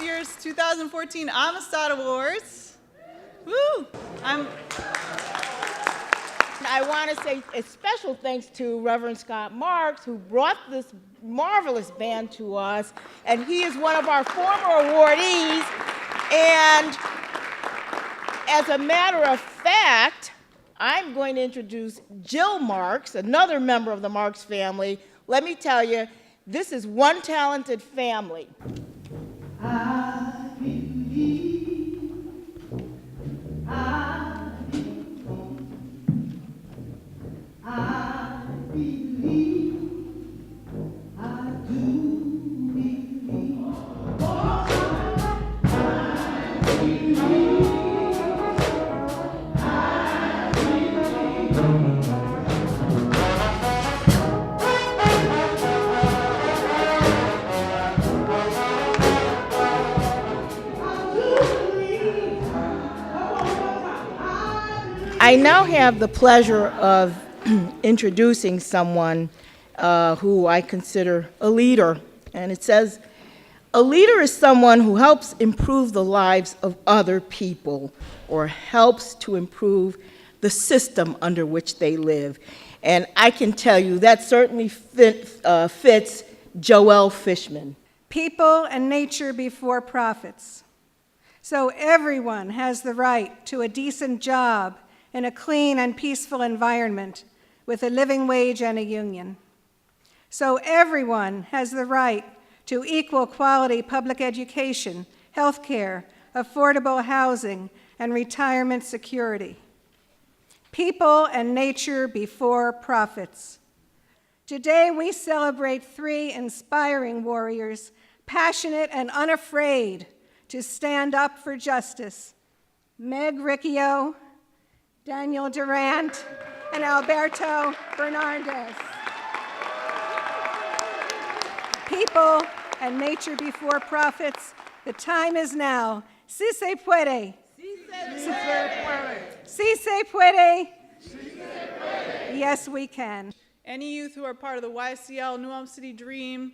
year's 2014 Amistad Awards. Woo! I want to say a special thanks to Reverend Scott Marks, who brought this marvelous band to us, and he is one of our former awardees. And as a matter of fact, I'm going to introduce Jill Marks, another member of the Marks family. Let me tell you, this is one talented family. I believe, I believe, I do believe. Oh, I believe, I believe. I now have the pleasure of introducing someone who I consider a leader. And it says, a leader is someone who helps improve the lives of other people or helps to improve the system under which they live. And I can tell you that certainly fits Joelle Fishman. People and nature before profits. So everyone has the right to a decent job in a clean and peaceful environment with a living wage and a union. So everyone has the right to equal quality public education, health care, affordable housing, and retirement security. People and nature before profits. Today we celebrate 3 inspiring warriors, passionate and unafraid to stand up for justice. Meg Riccio, Daniel Durant, and Alberto Bernardez. People and nature before profits, the time is now. Si se puede. Si se puede. Si se puede. Yes, we can. Any youth who are part of the YCL New Elm City Dream,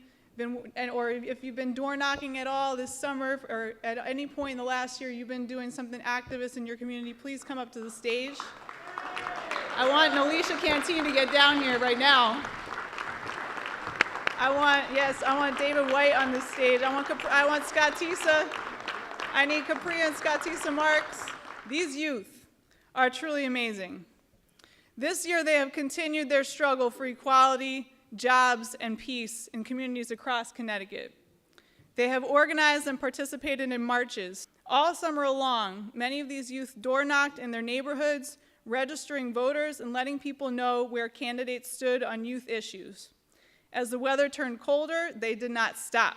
or if you've been door knocking at all this summer, or at any point in the last year you've been doing something activist in your community, please come up to the stage. I want Alicia Cantine to get down here right now. I want David White on the stage. I want Scott Tisa. I need Capri and Scott Tisa Marks. These youth are truly amazing. This year they have continued their struggle for equality, jobs, and peace in communities across Connecticut. They have organized and participated in marches. All summer long, many of these youth door knocked in their neighborhoods, registering voters and letting people know where candidates stood on youth issues. As the weather turned colder, they did not stop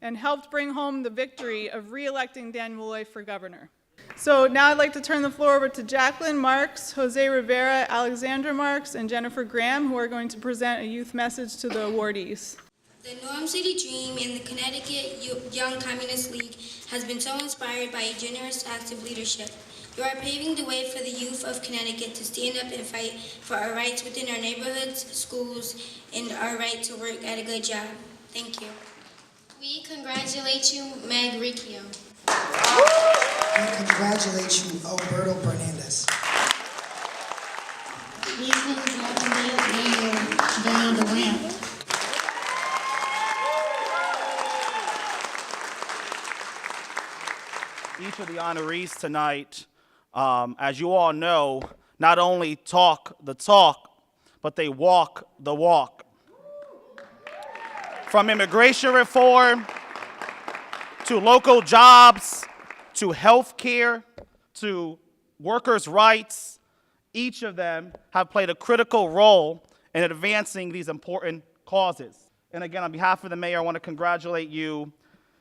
and helped bring home the victory of re-electing Daniel Malloy for governor. So now I'd like to turn the floor over to Jacqueline Marks, Jose Rivera, Alexandra Marks, and Jennifer Graham, who are going to present a youth message to the awardees. The New Elm City Dream and the Connecticut Young Communist League has been so inspired by a generous, active leadership. You are paving the way for the youth of Connecticut to stand up and fight for our rights within our neighborhoods, schools, and our right to work at a good job. Thank you. We congratulate you, Meg Riccio. We congratulate you, Alberto Bernardez. We congratulate you, Daniel Durant. Each of the honorees tonight, as you all know, not only talk the talk, but they walk the walk. From immigration reform, to local jobs, to health care, to workers' rights, each of them have played a critical role in advancing these important causes. And again, on behalf of the mayor, I want to congratulate you.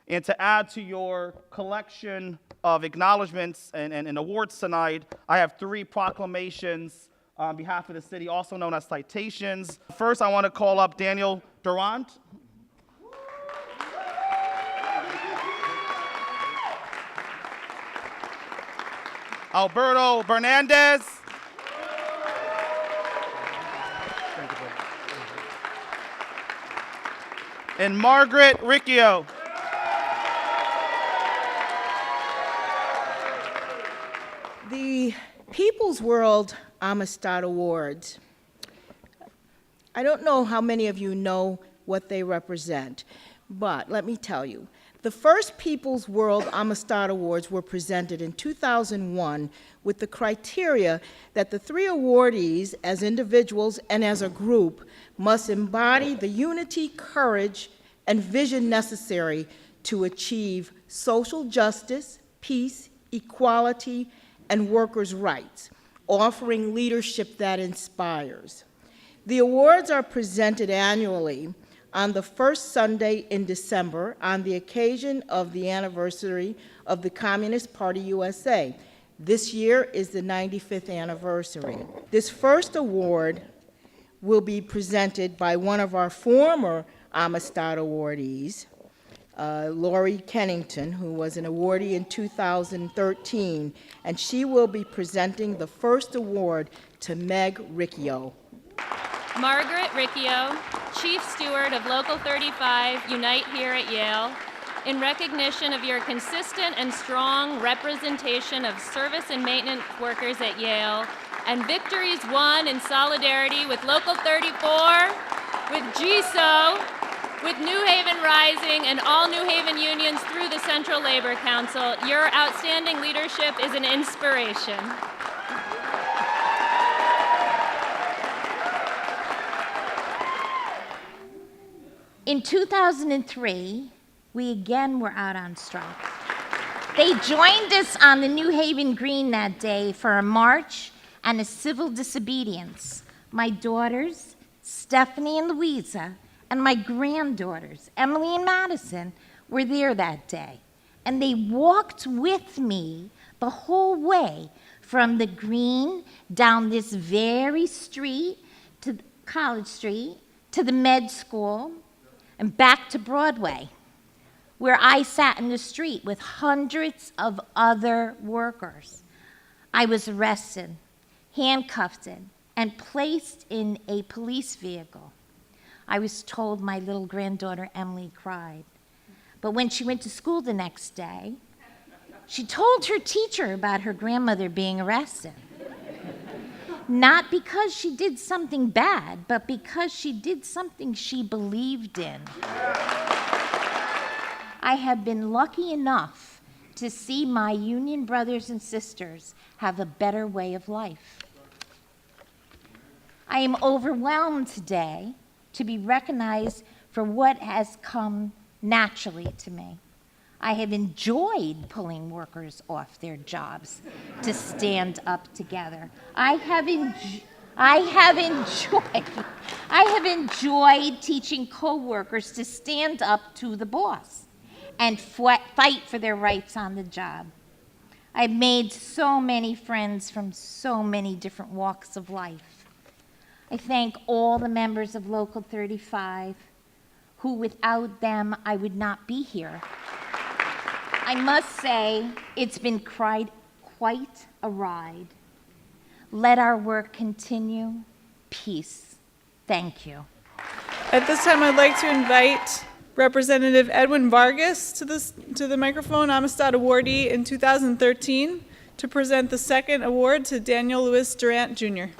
And to add to your collection of acknowledgments and awards tonight, I have 3 proclamations on behalf of the city, also known as citations. First, I want to call up Daniel Durant. Alberto Bernardez. And Margaret Riccio. The People's World Amistad Awards, I don't know how many of you know what they represent, but let me tell you. The first People's World Amistad Awards were presented in 2001 with the criteria that the 3 awardees, as individuals and as a group, must embody the unity, courage, and vision necessary to achieve social justice, peace, equality, and workers' rights, offering leadership that inspires. The awards are presented annually on the first Sunday in December on the occasion of the anniversary of the Communist Party USA. This year is the 95th anniversary. This first award will be presented by one of our former Amistad awardees, Lori Kennington, who was an awardee in 2013, and she will be presenting the first award to Meg Riccio. Margaret Riccio, Chief Steward of Local 35, Unite here at Yale, in recognition of your consistent and strong representation of service and maintenance workers at Yale, and victories won in solidarity with Local 34, with GSO, with New Haven Rising and all New Haven unions through the Central Labor Council. Your outstanding leadership is an inspiration. In 2003, we again were out on strike. They joined us on the New Haven Green that day for a march and a civil disobedience. My daughters, Stephanie and Louisa, and my granddaughters, Emily and Madison, were there that day. And they walked with me the whole way from the Green down this very street to College Street to the med school and back to Broadway, where I sat in the street with hundreds of other workers. I was arrested, handcuffed, and placed in a police vehicle. I was told my little granddaughter Emily cried. But when she went to school the next day, she told her teacher about her grandmother being arrested. Not because she did something bad, but because she did something she believed in. I have been lucky enough to see my union brothers and sisters have a better way of life. I am overwhelmed today to be recognized for what has come naturally to me. I have enjoyed pulling workers off their jobs to stand up together. I have enjoyed teaching coworkers to stand up to the boss and fight for their rights on the job. I've made so many friends from so many different walks of life. I thank all the members of Local 35, who without them I would not be here. I must say, it's been quite a ride. Let our work continue. Peace. Thank you. At this time, I'd like to invite Representative Edwin Vargas to the microphone, Amistad awardee in 2013, to present the second award to Daniel Luis Durant, Jr.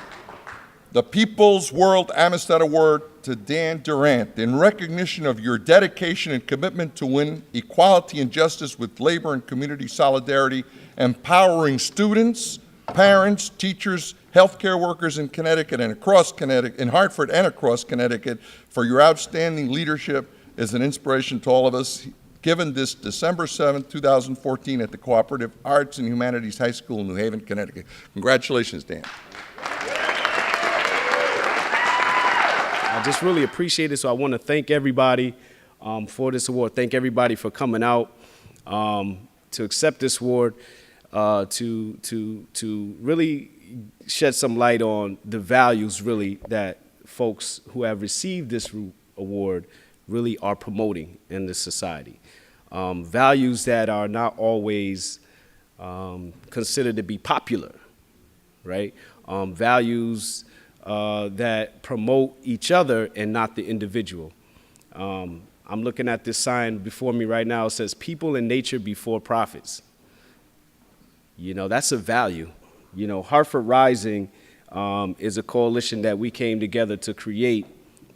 The People's World Amistad Award to Dan Durant in recognition of your dedication and commitment to win equality and justice with labor and community solidarity, empowering students, parents, teachers, healthcare workers in Connecticut and across Connecticut, in Hartford and across Connecticut, for your outstanding leadership is an inspiration to all of us. Given this December 7th, 2014 at the Cooperative Arts and Humanities High School in New Haven, Connecticut. Congratulations, Dan. I just really appreciate it, so I want to thank everybody for this award. Thank everybody for coming out to accept this award, to really shed some light on the values really that folks who have received this award really are promoting in this society. Values that are not always considered to be popular, right? Values that promote each other and not the individual. I'm looking at this sign before me right now. It says, people and nature before profits. You know, that's a value. You know, Hartford Rising is a coalition that we came together to create,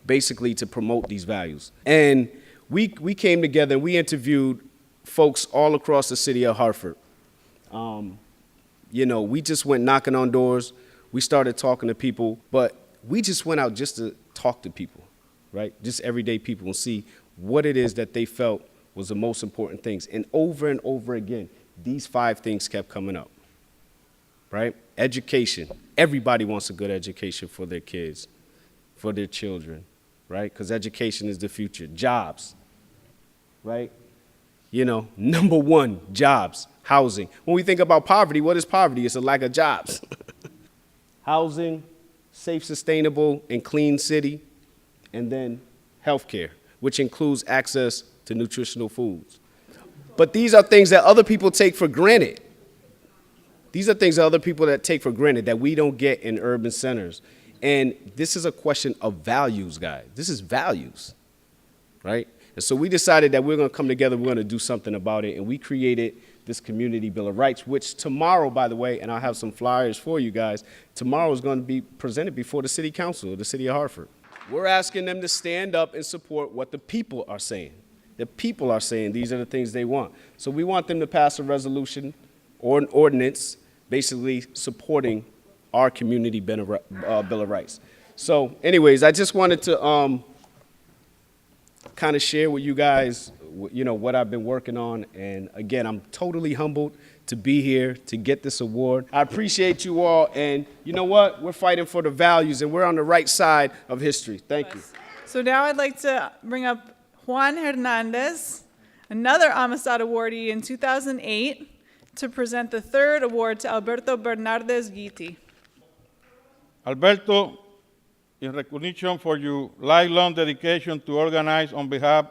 basically to promote these values. And we came together and we interviewed folks all across the city of Hartford. You know, we just went knocking on doors. We started talking to people, but we just went out just to talk to people, right? Just everyday people, and see what it is that they felt was the most important things. And over again, these 5 things kept coming up, right? Education. Everybody wants a good education for their kids, for their children, right? Because education is the future. Jobs, right? You know, number 1, jobs. Housing. When we think about poverty, what is poverty? It's a lack of jobs. Housing, safe, sustainable, and clean city, and then healthcare, which includes access to nutritional foods. But these are things that other people take for granted. These are things that other people that take for granted that we don't get in urban centers. And this is a question of values, guys. This is values, right? And so we decided that we're going to come together, we're going to do something about it, and we created this Community Bill of Rights, which tomorrow, by the way, and I'll have some flyers for you guys, tomorrow is going to be presented before the City Council of the City of Hartford. We're asking them to stand up and support what the people are saying. The people are saying these are the things they want. So we want them to pass a resolution or an ordinance basically supporting our Community Bill of Rights. So anyways, I just wanted to kind of share with you guys, you know, what I've been working on. And again, I'm totally humbled to be here to get this award. I appreciate you all. And you know what? We're fighting for the values and we're on the right side of history. Thank you. So now I'd like to bring up Juan Hernandez, another Amistad awardee in 2008, to present the 3rd award to Alberto Bernardez Guity. Alberto, in recognition for your lifelong dedication to organize on behalf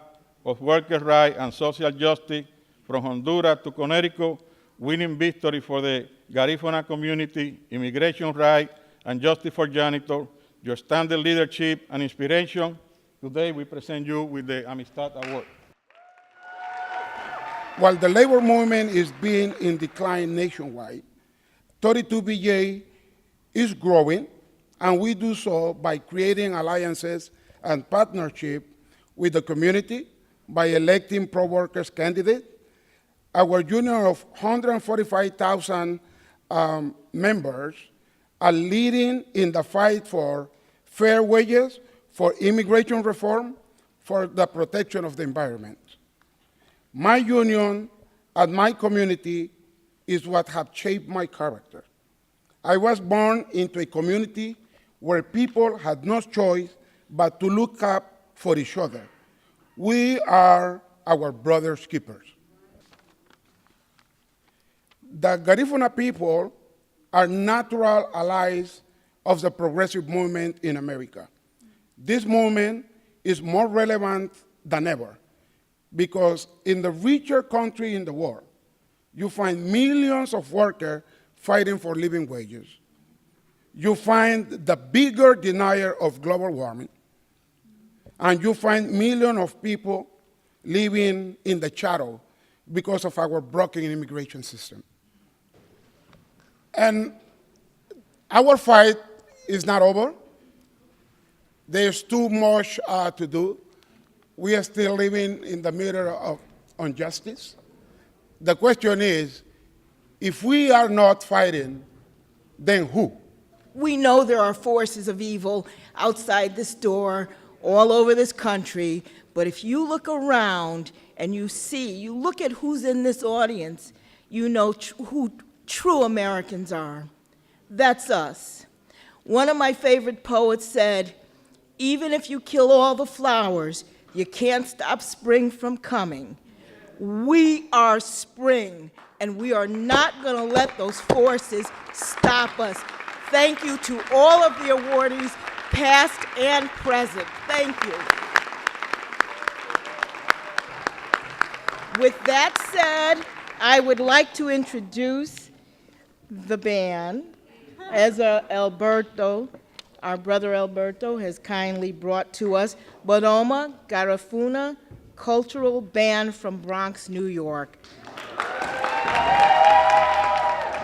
of workers' rights and social justice from Honduras to Connecticut, winning victory for the Garifuna community, immigration rights, and justice for janitors, your standing leadership and inspiration, today we present you with the Amistad Award. While the labor movement is being in decline nationwide, 32BJ is growing, and we do so by creating alliances and partnership with the community, by electing pro-workers candidates. Our union of 145,000 members are leading in the fight for fair wages, for immigration reform, for the protection of the environment. My union and my community is what have shaped my character. I was born into a community where people had no choice but to look up for each other. We are our brother's keepers. The Garifuna people are natural allies of the progressive movement in America. This movement is more relevant than ever because in the richer country in the world, you find millions of workers fighting for living wages. You find the bigger denier of global warming, and you find millions of people living in the shadow because of our broken immigration system. And our fight is not over. There's too much to do. We are still living in the middle of injustice. The question is, if we are not fighting, then who? We know there are forces of evil outside this door, all over this country, but if you look around and you look at who's in this audience, you know who true Americans are. That's us. One of my favorite poets said, even if you kill all the flowers, you can't stop spring from coming. We are spring, and we are not going to let those forces stop us. Thank you to all of the awardees, past and present. Thank you. With that said, I would like to introduce the band as Alberto, our brother Alberto, has kindly brought to us BODOMA, Garifuna, cultural band from Bronx, New York.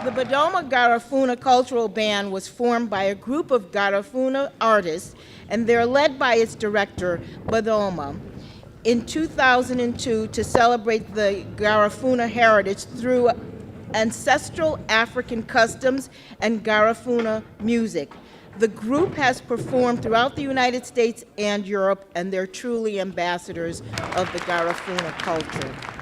The BODOMA Garifuna Cultural Band was formed by a group of Garifuna artists, and they're led by its director, BODOMA, in 2002 to celebrate the Garifuna heritage through ancestral African customs and Garifuna music. The group has performed throughout the United States and Europe, and they're truly ambassadors of the Garifuna culture.